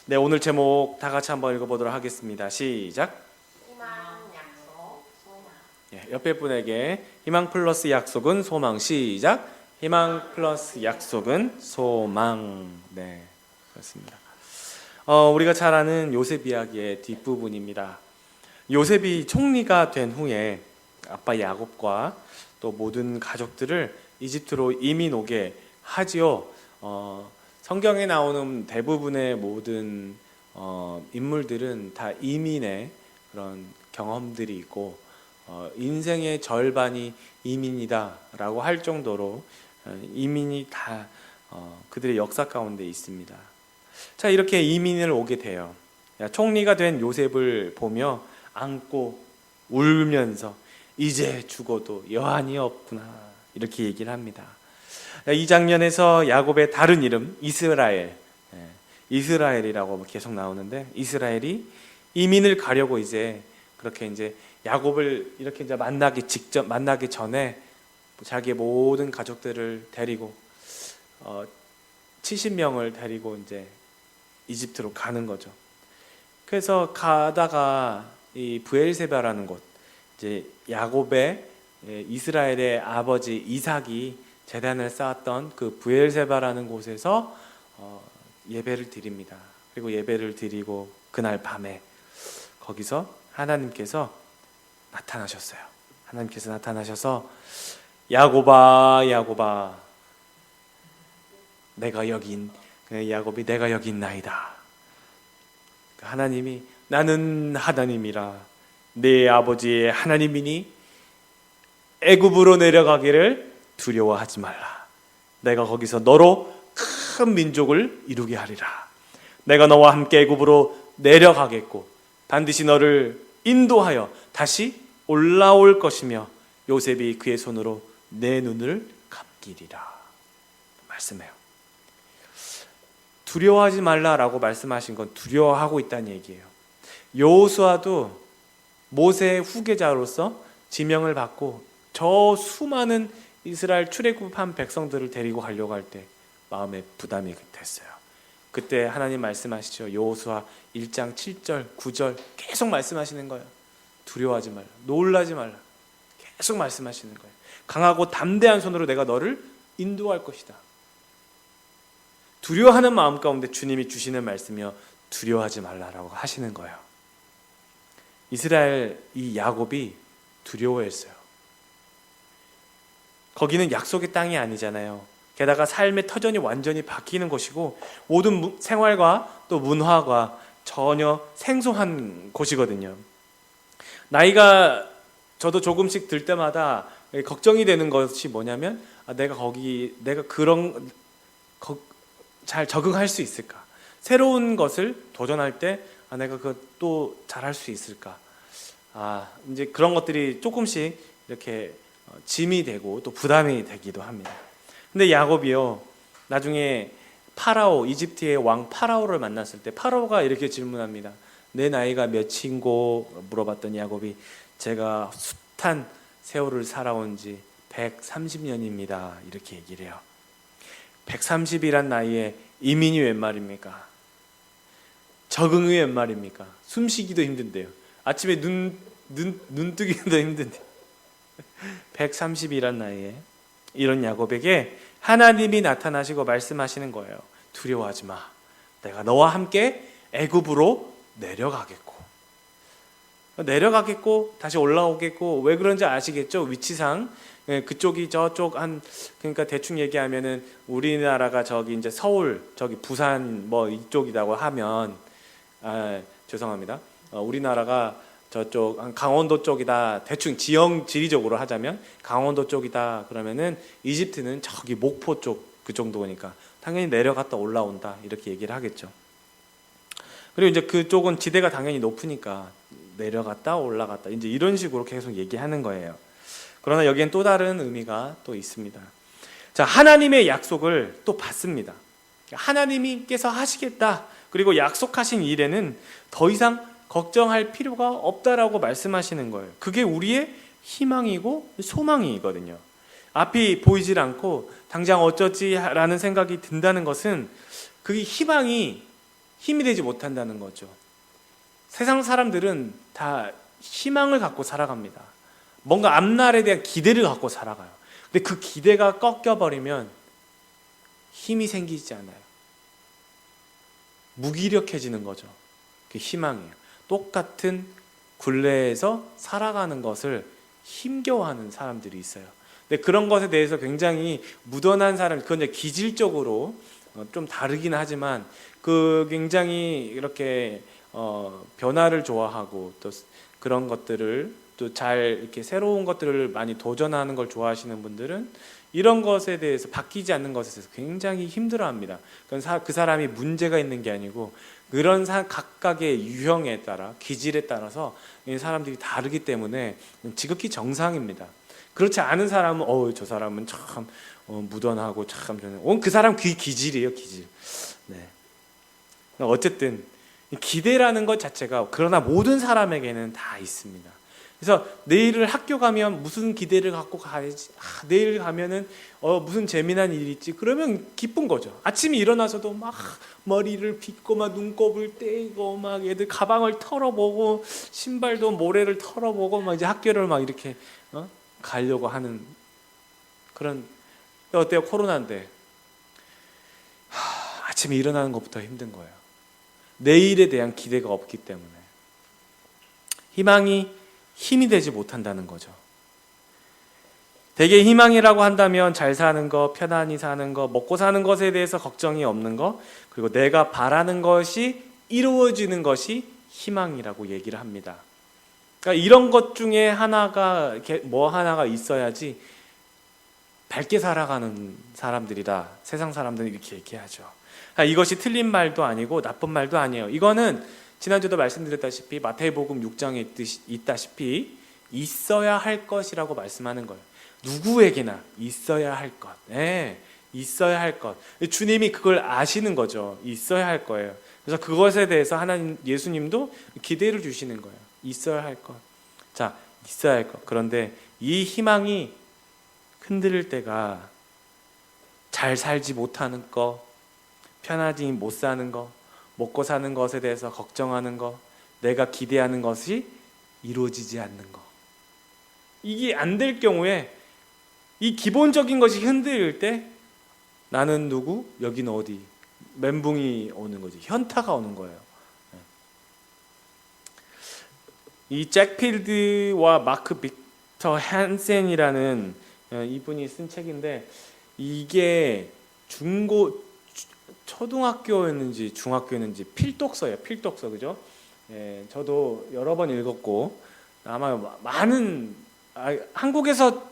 네, 오늘 제목 다 같이 한번 읽어보도록 하겠습니다. 시작. 희망, 약속, 소망. 예, 옆에 분에게 희망 플러스 약속은 소망. 시작. 희망 플러스 약속은 소망. 네, 그렇습니다. 우리가 잘 아는 요셉 이야기의 뒷부분입니다. 요셉이 총리가 된 후에 아빠 야곱과 또 모든 가족들을 이집트로 이민 오게 하지요. 성경에 나오는 대부분의 모든 인물들은 다 이민의 그런 경험들이 있고 인생의 절반이 이민이다라고 할 정도로 이민이 다 그들의 역사 가운데 있습니다. 자, 이렇게 이민을 오게 돼요. 총리가 된 요셉을 보며 안고 울면서 이제 죽어도 여한이 없구나 이렇게 얘기를 합니다. 이 장면에서 야곱의 다른 이름 이스라엘, 이스라엘이라고 계속 나오는데 이스라엘이 이민을 가려고 이제 그렇게 이제 야곱을 이렇게 이제 만나기 전에 자기의 모든 가족들을 데리고 70명을 데리고 이제 이집트로 가는 거죠. 그래서 가다가 이 브엘세바라는 곳, 이제 야곱의 이스라엘의 아버지 이삭이 제단을 쌓았던 그 브엘세바라는 곳에서 예배를 드립니다. 그리고 예배를 드리고 그날 밤에 거기서 하나님께서 나타나셨어요. 하나님께서 나타나셔서 야곱아, 야곱아, 야곱이 내가 여기 있나이다. 하나님이 나는 하나님이라 네 아버지의 하나님이니 애굽으로 내려가기를 두려워하지 말라. 내가 거기서 너로 큰 민족을 이루게 하리라. 내가 너와 함께 애굽으로 내려가겠고 반드시 너를 인도하여 다시 올라올 것이며 요셉이 그의 손으로 내 눈을 감기리라. 말씀해요. 두려워하지 말라라고 말씀하신 건 두려워하고 있다는 얘기예요. 여호수아도 모세의 후계자로서 지명을 받고 저 수많은 이스라엘 출애굽한 백성들을 데리고 가려고 할 때 마음에 부담이 됐어요. 그때 하나님 말씀하시죠. 여호수아 1장 7절 9절 계속 말씀하시는 거예요. 두려워하지 말라, 놀라지 말라, 계속 말씀하시는 거예요. 강하고 담대한 손으로 내가 너를 인도할 것이다. 두려워하는 마음 가운데 주님이 주시는 말씀이요, 두려워하지 말라라고 하시는 거예요. 이스라엘 이 야곱이 두려워했어요. 거기는 약속의 땅이 아니잖아요. 게다가 삶의 터전이 완전히 바뀌는 곳이고 모든 생활과 또 문화가 전혀 생소한 곳이거든요. 나이가 저도 조금씩 들 때마다 걱정이 되는 것이 뭐냐면 내가 잘 적응할 수 있을까? 새로운 것을 도전할 때 내가 그것도 잘할 수 있을까? 이제 그런 것들이 조금씩 이렇게 짐이 되고 또 부담이 되기도 합니다. 근데 야곱이요, 나중에 파라오, 이집트의 왕 파라오를 만났을 때 파라오가 이렇게 질문합니다. 내 나이가 몇인고 물어봤더니 야곱이 제가 숱한 세월을 살아온 지 130년입니다. 이렇게 얘기를 해요. 130이란 나이에 이민이 웬 말입니까? 적응이 웬 말입니까? 숨쉬기도 힘든데요. 아침에 눈 뜨기도 힘든데 130이란 나이에 이런 야곱에게 하나님이 나타나시고 말씀하시는 거예요. 두려워하지 마. 내가 너와 함께 애굽으로 내려가겠고 다시 올라오겠고. 왜 그런지 아시겠죠? 위치상 그쪽이 저쪽 그러니까 대충 얘기하면은 우리나라가 저기 이제 서울, 저기 부산 뭐 이쪽이라고 하면 죄송합니다. 우리나라가 저쪽 강원도 쪽이다. 대충 지리적으로 하자면 강원도 쪽이다. 그러면은 이집트는 저기 목포 쪽 그 정도니까 당연히 내려갔다 올라온다. 이렇게 얘기를 하겠죠. 그리고 이제 그쪽은 지대가 당연히 높으니까 내려갔다 올라갔다. 이제 이런 식으로 계속 얘기하는 거예요. 그러나 여기엔 또 다른 의미가 또 있습니다. 자, 하나님의 약속을 또 받습니다. 하나님께서 하시겠다. 그리고 약속하신 일에는 더 이상 걱정할 필요가 없다라고 말씀하시는 거예요. 그게 우리의 희망이고 소망이거든요. 앞이 보이질 않고 당장 어쩌지라는 생각이 든다는 것은 그 희망이 힘이 되지 못한다는 거죠. 세상 사람들은 다 희망을 갖고 살아갑니다. 뭔가 앞날에 대한 기대를 갖고 살아가요. 근데 그 기대가 꺾여버리면 힘이 생기지 않아요. 무기력해지는 거죠. 그게 희망이에요. 똑같은 굴레에서 살아가는 것을 힘겨워하는 사람들이 있어요. 근데 그런 것에 대해서 굉장히 무던한 사람, 그건 이제 기질적으로 좀 다르긴 하지만 그 굉장히 이렇게 변화를 좋아하고 또 그런 것들을 또 잘 이렇게 새로운 것들을 많이 도전하는 걸 좋아하시는 분들은 이런 것에 대해서 바뀌지 않는 것에 대해서 굉장히 힘들어합니다. 그건 그 사람이 문제가 있는 게 아니고 그런 각각의 유형에 따라 기질에 따라서 이 사람들이 다르기 때문에 지극히 정상입니다. 그렇지 않은 사람은 저 사람은 참 무던하고 참 그 사람 기질이에요, 기질. 네. 어쨌든 기대라는 것 자체가 그러나 모든 사람에게는 다 있습니다. 그래서 내일을 학교 가면 무슨 기대를 갖고 가야지. 내일 가면은 무슨 재미난 일이 있지. 그러면 기쁜 거죠. 아침에 일어나서도 막 머리를 빗고 막 눈곱을 떼고 막 애들 가방을 털어보고 신발도 모래를 털어보고 막 이제 학교를 막 이렇게 가려고 하는 그런. 어때요? 코로나인데 아침에 일어나는 것부터 힘든 거예요. 내일에 대한 기대가 없기 때문에 희망이 힘이 되지 못한다는 거죠. 대개 희망이라고 한다면 잘 사는 거, 편안히 사는 거, 먹고 사는 것에 대해서 걱정이 없는 거, 그리고 내가 바라는 것이 이루어지는 것이 희망이라고 얘기를 합니다. 그러니까 이런 것 중에 하나가 있어야지 밝게 살아가는 사람들이다. 세상 사람들은 이렇게 얘기하죠. 이것이 틀린 말도 아니고 나쁜 말도 아니에요. 이거는 지난주도 말씀드렸다시피 마태복음 6장에 있다시피 있어야 할 것이라고 말씀하는 거예요. 누구에게나 있어야 할 것. 네, 있어야 할 것. 주님이 그걸 아시는 거죠. 있어야 할 거예요. 그래서 그것에 대해서 하나님 예수님도 기대를 주시는 거예요. 있어야 할 것. 자, 있어야 할 것. 그런데 이 희망이 흔들릴 때가 잘 살지 못하는 거, 편하지 못 사는 거, 먹고 사는 것에 대해서 걱정하는 거, 내가 기대하는 것이 이루어지지 않는 거. 이게 안 될 경우에 이 기본적인 것이 흔들릴 때 나는 누구? 여기는 어디? 멘붕이 오는 거지. 현타가 오는 거예요. 이 잭 필드와 마크 빅터 한센이라는 이분이 쓴 책인데 이게 초등학교였는지 중학교였는지 필독서예요. 필독서, 그죠? 예, 저도 여러 번 읽었고 아마 많은 한국에서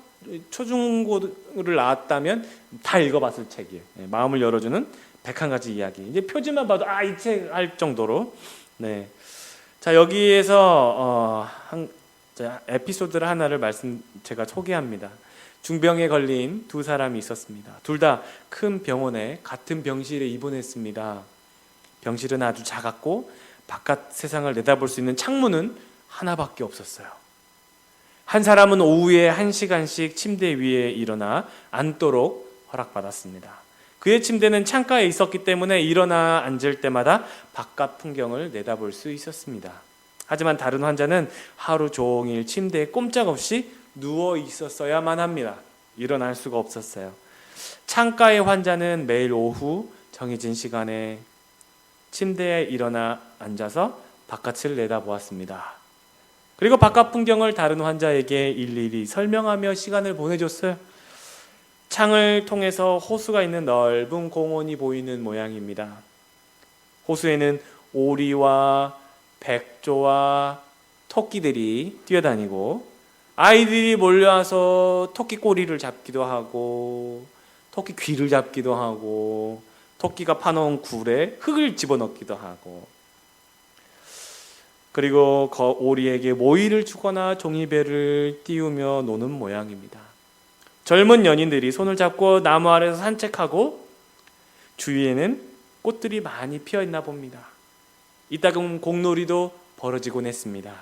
초중고를 나왔다면 다 읽어봤을 책이에요. 예, 마음을 열어주는 101가지 이야기. 이제 표지만 봐도 이 책 할 정도로. 네. 자, 여기에서 에피소드를 하나를 제가 소개합니다. 중병에 걸린 두 사람이 있었습니다. 둘 다 큰 병원에 같은 병실에 입원했습니다. 병실은 아주 작았고 바깥 세상을 내다볼 수 있는 창문은 하나밖에 없었어요. 한 사람은 오후에 1시간씩 침대 위에 일어나 앉도록 허락받았습니다. 그의 침대는 창가에 있었기 때문에 일어나 앉을 때마다 바깥 풍경을 내다볼 수 있었습니다. 하지만 다른 환자는 하루 종일 침대에 꼼짝없이 누워 있었어야만 합니다. 일어날 수가 없었어요. 창가의 환자는 매일 오후 정해진 시간에 침대에 일어나 앉아서 바깥을 내다보았습니다. 그리고 바깥 풍경을 다른 환자에게 일일이 설명하며 시간을 보내줬어요. 창을 통해서 호수가 있는 넓은 공원이 보이는 모양입니다. 호수에는 오리와 백조와 토끼들이 뛰어다니고 아이들이 몰려와서 토끼 꼬리를 잡기도 하고 토끼 귀를 잡기도 하고 토끼가 파놓은 굴에 흙을 집어넣기도 하고 그리고 오리에게 모이를 주거나 종이배를 띄우며 노는 모양입니다. 젊은 연인들이 손을 잡고 나무 아래서 산책하고 주위에는 꽃들이 많이 피어있나 봅니다. 이따금 공놀이도 벌어지곤 했습니다.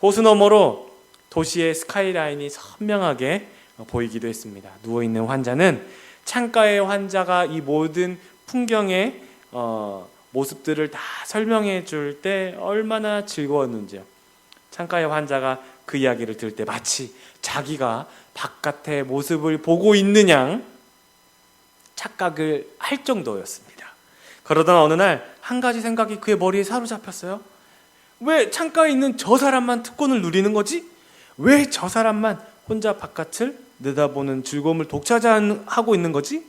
호수 너머로 도시의 스카이라인이 선명하게 보이기도 했습니다. 누워있는 환자는 창가의 환자가 이 모든 풍경에 모습들을 다 설명해 줄 때 얼마나 즐거웠는지요. 창가의 환자가 그 이야기를 들을 때 마치 자기가 바깥의 모습을 보고 있는 양 착각을 할 정도였습니다. 그러던 어느 날 한 가지 생각이 그의 머리에 사로잡혔어요. 왜 창가에 있는 저 사람만 특권을 누리는 거지? 왜 저 사람만 혼자 바깥을 내다보는 즐거움을 독차지하고 있는 거지?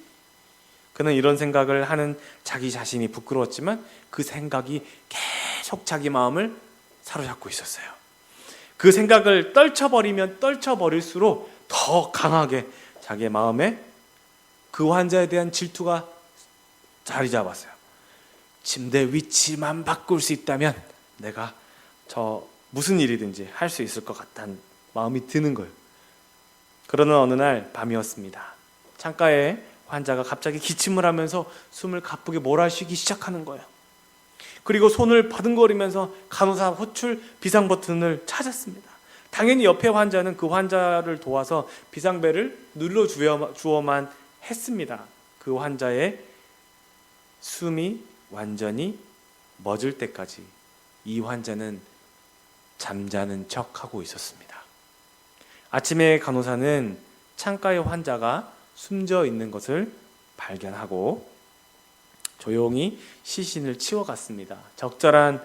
그는 이런 생각을 하는 자기 자신이 부끄러웠지만 그 생각이 계속 자기 마음을 사로잡고 있었어요. 그 생각을 떨쳐버리면 떨쳐버릴수록 더 강하게 자기의 마음에 그 환자에 대한 질투가 자리 잡았어요. 침대 위치만 바꿀 수 있다면 내가 저 무슨 일이든지 할 수 있을 것 같다는 마음이 드는 거예요. 그러는 어느 날 밤이었습니다. 창가에 환자가 갑자기 기침을 하면서 숨을 가쁘게 몰아쉬기 시작하는 거예요. 그리고 손을 바둥거리면서 간호사 호출 비상 버튼을 찾았습니다. 당연히 옆에 환자는 그 환자를 도와서 비상벨을 눌러주어만 했습니다. 그 환자의 숨이 완전히 멎을 때까지 이 환자는 잠자는 척하고 있었습니다. 아침에 간호사는 창가의 환자가 숨져 있는 것을 발견하고 조용히 시신을 치워갔습니다. 적절한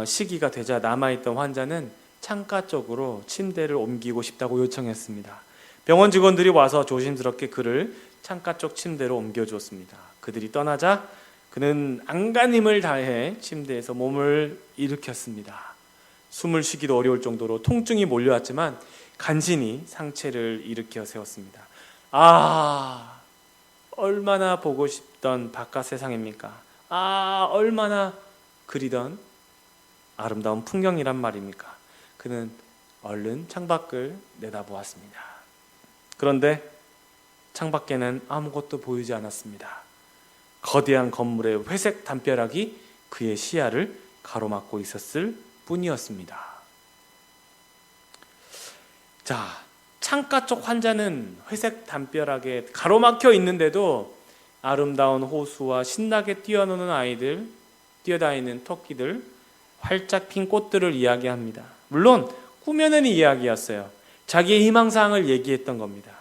시기가 되자 남아있던 환자는 창가 쪽으로 침대를 옮기고 싶다고 요청했습니다. 병원 직원들이 와서 조심스럽게 그를 창가 쪽 침대로 옮겨주었습니다. 그들이 떠나자 그는 안간힘을 다해 침대에서 몸을 일으켰습니다. 숨을 쉬기도 어려울 정도로 통증이 몰려왔지만 간신히 상체를 일으켜 세웠습니다. 아, 얼마나 보고 싶던 바깥 세상입니까? 아, 얼마나 그리던 아름다운 풍경이란 말입니까? 그는 얼른 창밖을 내다보았습니다. 그런데 창밖에는 아무것도 보이지 않았습니다. 거대한 건물의 회색 담벼락이 그의 시야를 가로막고 있었을 뿐이었습니다. 자, 창가 쪽 환자는 회색 담벼락에 가로막혀 있는데도 아름다운 호수와 신나게 뛰어노는 아이들, 뛰어다니는 토끼들, 활짝 핀 꽃들을 이야기합니다. 물론 꾸며낸 이야기였어요. 자기의 희망사항을 얘기했던 겁니다.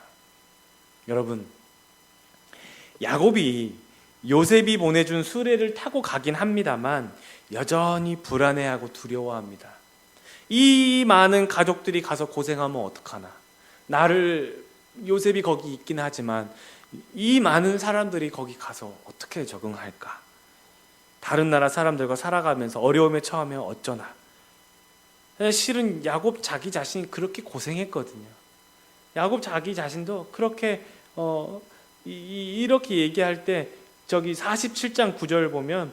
여러분, 야곱이 요셉이 보내준 수레를 타고 가긴 합니다만 여전히 불안해하고 두려워합니다. 이 많은 가족들이 가서 고생하면 어떡하나. 요셉이 거기 있긴 하지만 이 많은 사람들이 거기 가서 어떻게 적응할까? 다른 나라 사람들과 살아가면서 어려움에 처하면 어쩌나. 실은 야곱 자기 자신이 그렇게 고생했거든요. 야곱 자기 자신도 그렇게 이렇게 얘기할 때 저기 47장 9절 보면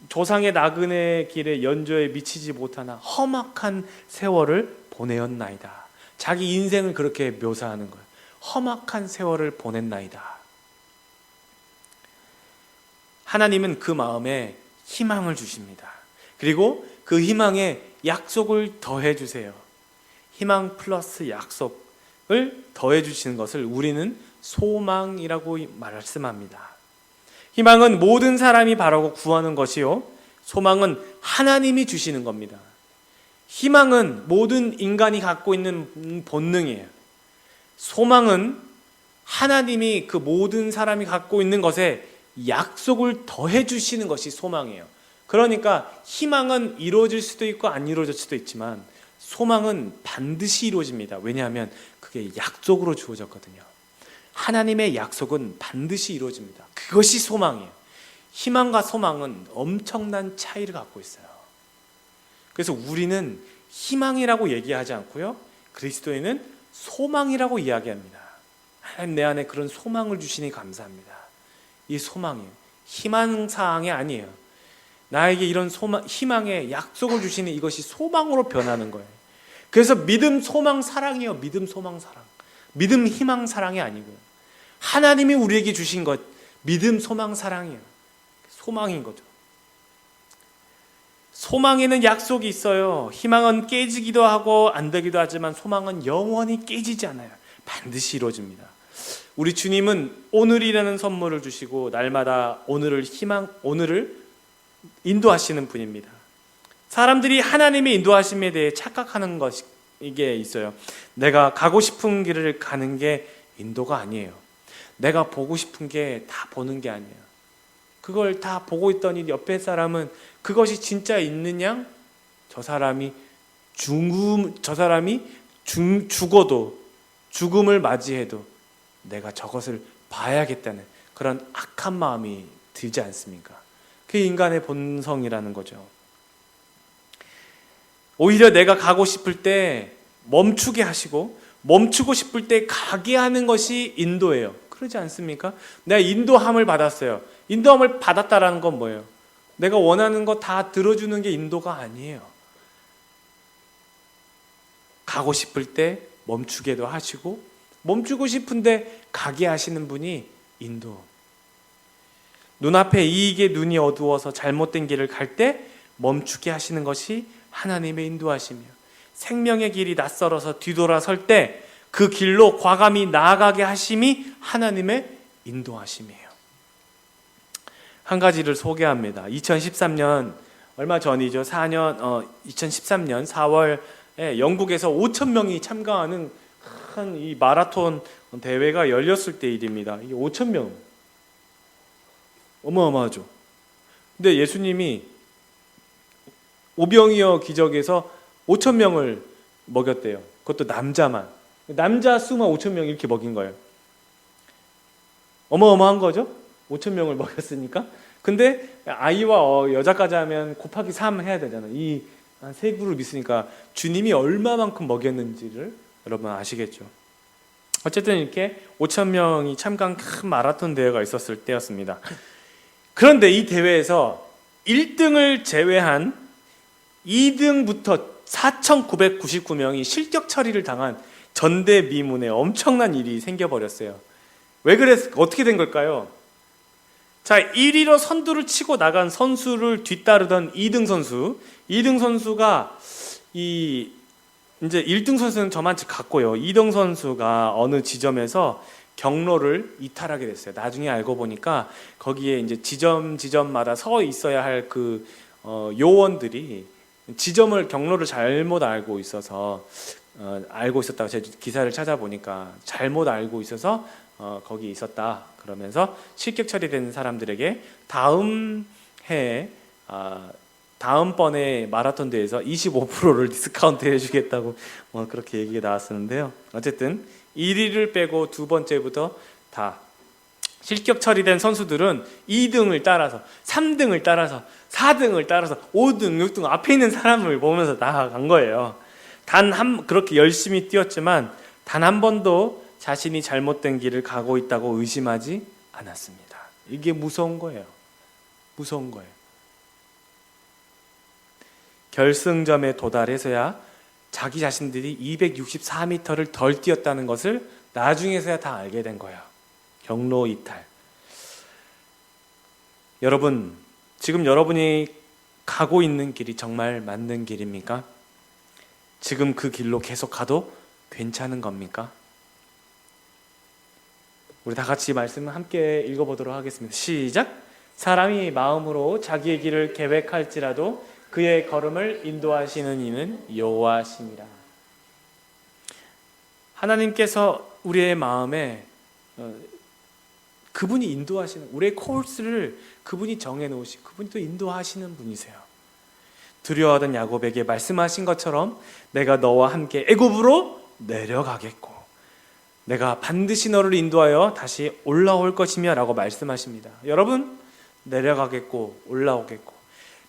조상의 나그네 길에 연조에 미치지 못하나 험악한 세월을 보내었나이다. 자기 인생을 그렇게 묘사하는 거예요. 험악한 세월을 보냈나이다. 하나님은 그 마음에 희망을 주십니다. 그리고 그 희망에 약속을 더해 주세요. 희망 플러스 약속을 더해 주시는 것을 우리는 소망이라고 말씀합니다. 희망은 모든 사람이 바라고 구하는 것이요, 소망은 하나님이 주시는 겁니다. 희망은 모든 인간이 갖고 있는 본능이에요. 소망은 하나님이 그 모든 사람이 갖고 있는 것에 약속을 더해 주시는 것이 소망이에요. 그러니까 희망은 이루어질 수도 있고 안 이루어질 수도 있지만 소망은 반드시 이루어집니다. 왜냐하면 그게 약속으로 주어졌거든요. 하나님의 약속은 반드시 이루어집니다. 그것이 소망이에요. 희망과 소망은 엄청난 차이를 갖고 있어요. 그래서 우리는 희망이라고 얘기하지 않고요, 그리스도인은 소망이라고 이야기합니다. 하나님 내 안에 그런 소망을 주시니 감사합니다. 이 소망이에요. 희망사항이 아니에요. 나에게 이런 희망의 약속을 주시니 이것이 소망으로 변하는 거예요. 그래서 믿음, 소망, 사랑이요. 믿음, 소망, 사랑. 믿음, 희망, 사랑이 아니고요. 하나님이 우리에게 주신 것, 믿음, 소망, 사랑이에요. 소망인 거죠. 소망에는 약속이 있어요. 희망은 깨지기도 하고 안 되기도 하지만 소망은 영원히 깨지지 않아요. 반드시 이루어집니다. 우리 주님은 오늘이라는 선물을 주시고 날마다 오늘을 인도하시는 분입니다. 사람들이 하나님의 인도하심에 대해 착각하는 것이 이게 있어요. 내가 가고 싶은 길을 가는 게 인도가 아니에요. 내가 보고 싶은 게 다 보는 게 아니에요. 그걸 다 보고 있더니 옆에 사람은 그것이 진짜 있느냐? 저 사람이 죽어도 죽음을 맞이해도 내가 저것을 봐야겠다는 그런 악한 마음이 들지 않습니까? 그게 인간의 본성이라는 거죠. 오히려 내가 가고 싶을 때 멈추게 하시고 멈추고 싶을 때 가게 하는 것이 인도예요. 그러지 않습니까? 내가 인도함을 받았어요. 인도함을 받았다라는 건 뭐예요? 내가 원하는 거 다 들어주는 게 인도가 아니에요. 가고 싶을 때 멈추게도 하시고 멈추고 싶은데 가게 하시는 분이 인도. 눈앞에 이익에 눈이 어두워서 잘못된 길을 갈 때 멈추게 하시는 것이 하나님의 인도하심이요. 생명의 길이 낯설어서 뒤돌아설 때 그 길로 과감히 나아가게 하심이 하나님의 인도하심이에요. 한 가지를 소개합니다. 2013년 얼마 전이죠. 2013년 4월에 영국에서 5,000명이 참가하는 큰 이 마라톤 대회가 열렸을 때 일입니다. 이게 5,000명. 어마어마하죠. 근데 예수님이 오병이어 기적에서 5,000명을 먹였대요. 그것도 남자만. 남자 수만 5,000명 이렇게 먹인 거예요. 어마어마한 거죠? 5,000명을 먹였으니까. 근데 아이와 여자까지 하면 곱하기 3 해야 되잖아요. 이 한 세 그룹 있으니까 주님이 얼마만큼 먹였는지를 여러분 아시겠죠? 어쨌든 이렇게 5,000명이 참가한 큰 마라톤 대회가 있었을 때였습니다. 그런데 이 대회에서 1등을 제외한 2등부터 4,999명이 실격 처리를 당한 전대미문의 엄청난 일이 생겨버렸어요. 왜 어떻게 된 걸까요? 자, 1위로 선두를 치고 나간 선수를 뒤따르던 2등 선수가 이제 1등 선수는 저만치 갔고요. 2등 선수가 어느 지점에서 경로를 이탈하게 됐어요. 나중에 알고 보니까 거기에 이제 지점마다 서 있어야 할 그 요원들이 경로를 잘못 알고 있었다고 제 기사를 찾아보니까 잘못 알고 있어서 거기 있었다. 그러면서 실격 처리된 사람들에게 다음번에 마라톤 대회에서 25%를 디스카운트 해주겠다고 그렇게 얘기가 나왔었는데요. 어쨌든 1위를 빼고 두 번째부터 다 실격 처리된 선수들은 2등을 따라서 3등을 따라서 4등을 따라서 5등, 6등 앞에 있는 사람을 보면서 나아간 거예요. 그렇게 열심히 뛰었지만 단 한 번도 자신이 잘못된 길을 가고 있다고 의심하지 않았습니다. 이게 무서운 거예요. 결승점에 도달해서야 자기 자신들이 264m를 덜 뛰었다는 것을 나중에서야 다 알게 된 거예요. 경로 이탈. 여러분, 지금 여러분이 가고 있는 길이 정말 맞는 길입니까? 지금 그 길로 계속 가도 괜찮은 겁니까? 우리 다 같이 말씀을 함께 읽어보도록 하겠습니다. 시작! 사람이 마음으로 자기의 길을 계획할지라도 그의 걸음을 인도하시는 이는 여호와시니라. 하나님께서 우리의 마음에 그분이 인도하시는, 우리의 코스를 그분이 정해놓으시고 그분이 또 인도하시는 분이세요. 두려워하던 야곱에게 말씀하신 것처럼 내가 너와 함께 애굽으로 내려가겠고 내가 반드시 너를 인도하여 다시 올라올 것이며 라고 말씀하십니다. 여러분, 내려가겠고 올라오겠고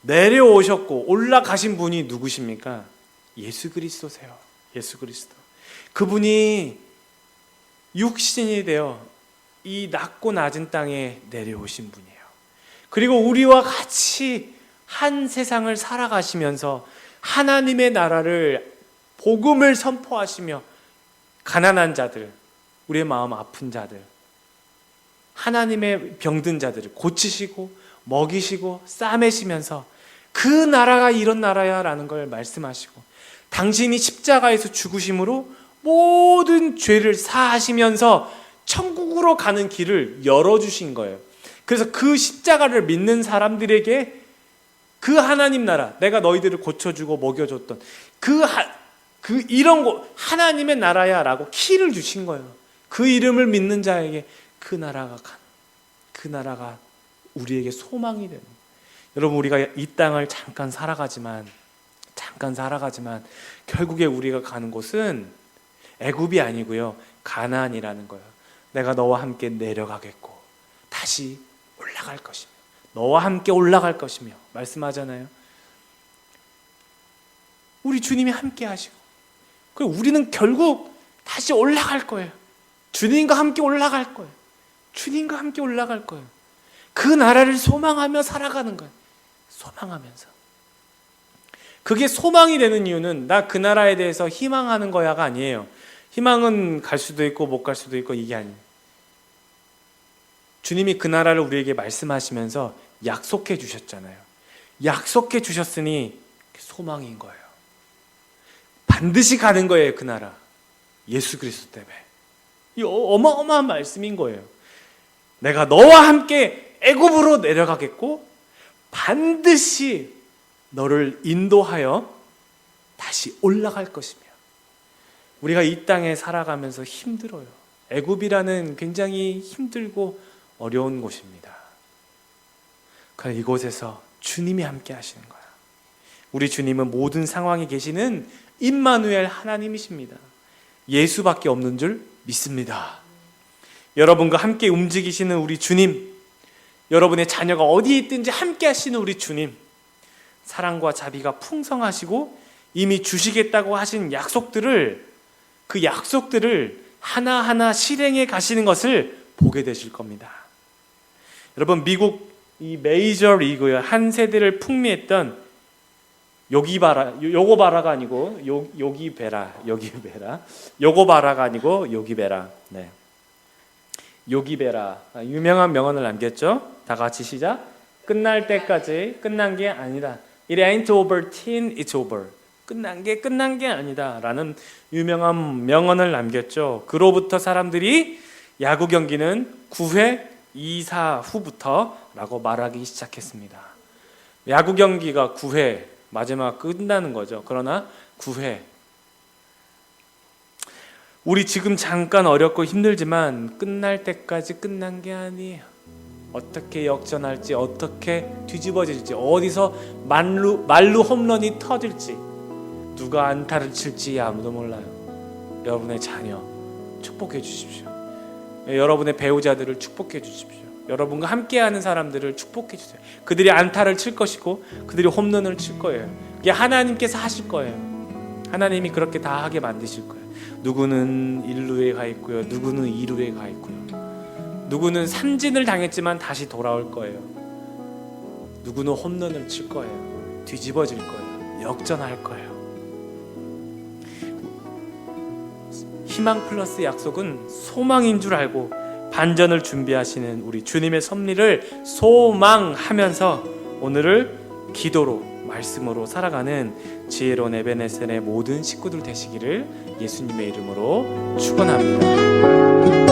내려오셨고 올라가신 분이 누구십니까? 예수 그리스도세요. 예수 그리스도. 그분이 육신이 되어 이 낮고 낮은 땅에 내려오신 분이에요. 그리고 우리와 같이 한 세상을 살아가시면서 하나님의 나라를, 복음을 선포하시며 가난한 자들, 우리의 마음 아픈 자들, 하나님의 병든 자들을 고치시고 먹이시고 싸매시면서 그 나라가 이런 나라야 라는 걸 말씀하시고 당신이 십자가에서 죽으심으로 모든 죄를 사하시면서 천국으로 가는 길을 열어주신 거예요. 그래서 그 십자가를 믿는 사람들에게 그 하나님 나라, 내가 너희들을 고쳐주고 먹여줬던 그 이런 거 하나님의 나라야라고 키를 주신 거예요. 그 이름을 믿는 자에게 그 나라가 우리에게 소망이 되는. 여러분, 우리가 이 땅을 잠깐 살아가지만 결국에 우리가 가는 곳은 애굽이 아니고요, 가나안이라는 거예요. 내가 너와 함께 내려가겠고 다시 올라갈 것이며 너와 함께 올라갈 것이며 말씀하잖아요. 우리 주님이 함께 하시고, 그리고 우리는 결국 다시 올라갈 거예요. 주님과 함께 올라갈 거예요. 주님과 함께 올라갈 거예요. 그 나라를 소망하며 살아가는 거예요. 소망하면서. 그게 소망이 되는 이유는 나 그 나라에 대해서 희망하는 거야가 아니에요. 희망은 갈 수도 있고 못 갈 수도 있고 이게 아니에요. 주님이 그 나라를 우리에게 말씀하시면서 약속해 주셨잖아요. 약속해 주셨으니 소망인 거예요. 반드시 가는 거예요, 그 나라. 예수 그리스도 때문에. 이 어마어마한 말씀인 거예요. 내가 너와 함께 애굽으로 내려가겠고 반드시 너를 인도하여 다시 올라갈 것이며. 우리가 이 땅에 살아가면서 힘들어요. 애굽이라는 굉장히 힘들고 어려운 곳입니다. 그러나 이곳에서 주님이 함께 하시는 거야. 우리 주님은 모든 상황에 계시는 임마누엘 하나님이십니다. 예수밖에 없는 줄 믿습니다. 여러분과 함께 움직이시는 우리 주님, 여러분의 자녀가 어디에 있든지 함께 하시는 우리 주님, 사랑과 자비가 풍성하시고 이미 주시겠다고 하신 그 약속들을 하나하나 실행해 가시는 것을 보게 되실 겁니다. 여러분, 미국 이 메이저 리그의 한 세대를 풍미했던 요고바라가 아니고 요고바라가 아니고 요기베라. 네. 요기베라, 유명한 명언을 남겼죠. 다 같이 시작. 끝날 때까지 끝난 게 아니다. It ain't over till it's over. 끝난 게 아니다 라는 유명한 명언을 남겼죠. 그로부터 사람들이 야구 경기는 9회 2사 후부터 라고 말하기 시작했습니다. 야구 경기가 9회 마지막 끝나는 거죠. 그러나 9회, 우리 지금 잠깐 어렵고 힘들지만 끝날 때까지 끝난 게 아니에요. 어떻게 역전할지, 어떻게 뒤집어질지, 어디서 말루 홈런이 터질지, 누가 안타를 칠지 아무도 몰라요. 여러분의 자녀 축복해 주십시오. 여러분의 배우자들을 축복해 주십시오. 여러분과 함께하는 사람들을 축복해 주세요. 그들이 안타를 칠 것이고 그들이 홈런을 칠 거예요. 이게 하나님께서 하실 거예요. 하나님이 그렇게 다 하게 만드실 거예요. 누구는 1루에 가 있고요, 누구는 2루에 가 있고요, 누구는 삼진을 당했지만 다시 돌아올 거예요. 누구는 홈런을 칠 거예요. 뒤집어질 거예요. 역전할 거예요. 희망 플러스 약속은 소망인 줄 알고 반전을 준비하시는 우리 주님의 섭리를 소망하면서 오늘을 기도로, 말씀으로 살아가는 지혜로운 에베네셀의 모든 식구들 되시기를 예수님의 이름으로 축원합니다.